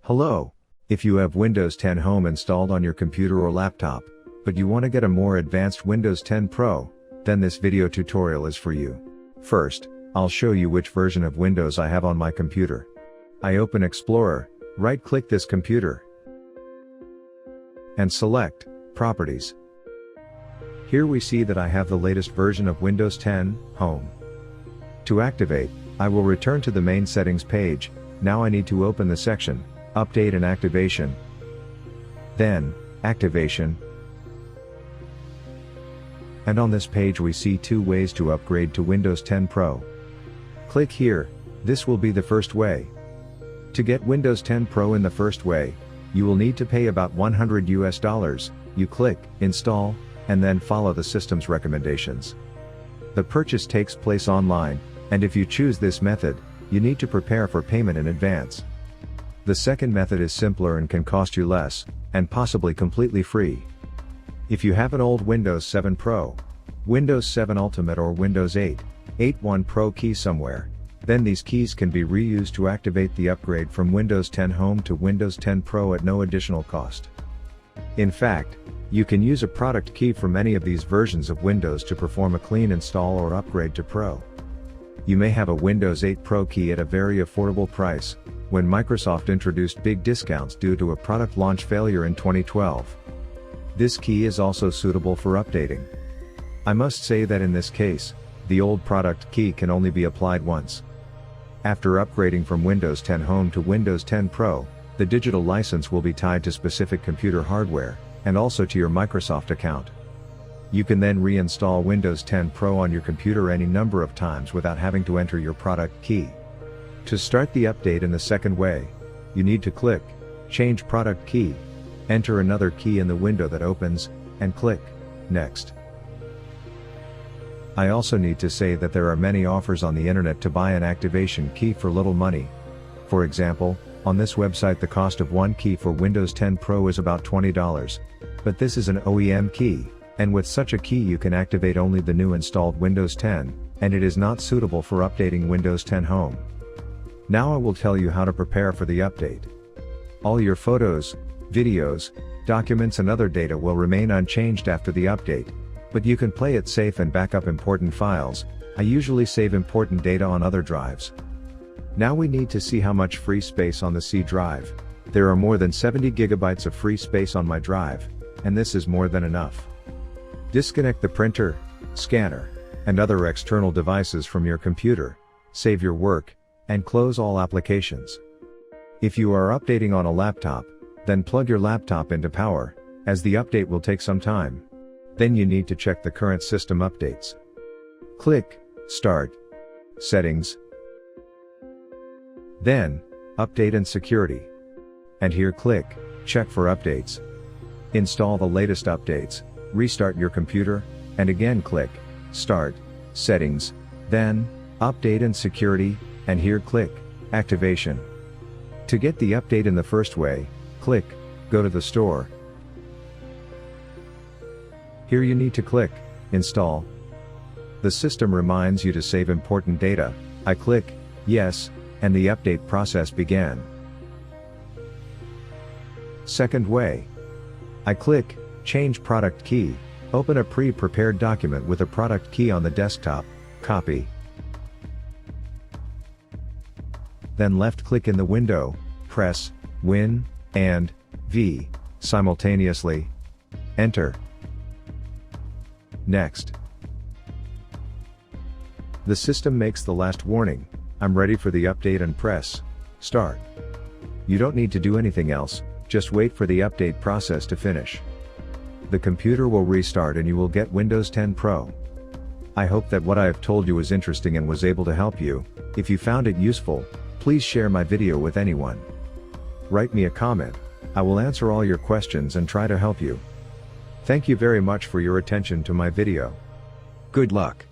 Hello! If you have Windows 10 Home installed on your computer or laptop, but you want to get a more advanced Windows 10 Pro, then this video tutorial is for you. First, I'll show you which version of Windows I have on my computer. I open Explorer, right-click this computer, and select Properties. Here we see that I have the latest version of Windows 10 Home. To activate, I will return to the main settings page. Now I need to open the section Update and Activation, then Activation, and on this page we see two ways to upgrade to Windows 10 Pro. Click here. This will be the first way. To get Windows 10 Pro in the first way, you will need to pay about $100. You click Install, and then follow the system's recommendations. The purchase takes place online, and if you choose this method, you need to prepare for payment in advance. The second method is simpler and can cost you less, and possibly completely free. If you have an old Windows 7 Pro, Windows 7 Ultimate or Windows 8, 8.1 Pro key somewhere, then these keys can be reused to activate the upgrade from Windows 10 Home to Windows 10 Pro at no additional cost. In fact, you can use a product key from any of these versions of Windows to perform a clean install or upgrade to Pro. You may have a Windows 8 Pro key at a very affordable price, when Microsoft introduced big discounts due to a product launch failure in 2012. This key is also suitable for updating. I must say that in this case, the old product key can only be applied once. After upgrading from Windows 10 Home to Windows 10 Pro, the digital license will be tied to specific computer hardware, and also to your Microsoft account. You can then reinstall Windows 10 Pro on your computer any number of times without having to enter your product key. To start the update in the second way, you need to click Change Product Key, enter another key in the window that opens, and click Next. I also need to say that there are many offers on the internet to buy an activation key for little money. For example, on this website the cost of one key for Windows 10 Pro is about $20. But this is an OEM key, and with such a key you can activate only the new installed Windows 10, and it is not suitable for updating Windows 10 Home. Now I will tell you how to prepare for the update. All your photos, videos, documents and other data will remain unchanged after the update, but you can play it safe and back up important files. I usually save important data on other drives. Now we need to see how much free space on the C drive. There are more than 70 gigabytes of free space on my drive, and this is more than enough. Disconnect the printer, scanner, and other external devices from your computer, save your work, and close all applications. If you are updating on a laptop, then plug your laptop into power, as the update will take some time. Then you need to check the current system updates. Click Start, Settings, then Update and Security. And here click Check for Updates. Install the latest updates, restart your computer, and again click Start, Settings, then Update and Security, and here click Activation. To get the update in the first way, click Go to the Store. Here you need to click Install. The system reminds you to save important data. I click Yes, and the update process began. Second way. I click Change Product Key, open a pre-prepared document with a product key on the desktop, copy. Then left-click in the window, press Win and V simultaneously. Enter. Next. The system makes the last warning, I'm ready for the update, and press Start. You don't need to do anything else, just wait for the update process to finish. The computer will restart and you will get Windows 10 Pro. I hope that what I have told you was interesting and was able to help you. If you found it useful, please share my video with anyone. Write me a comment. I will answer all your questions and try to help you. Thank you very much for your attention to my video. Good luck.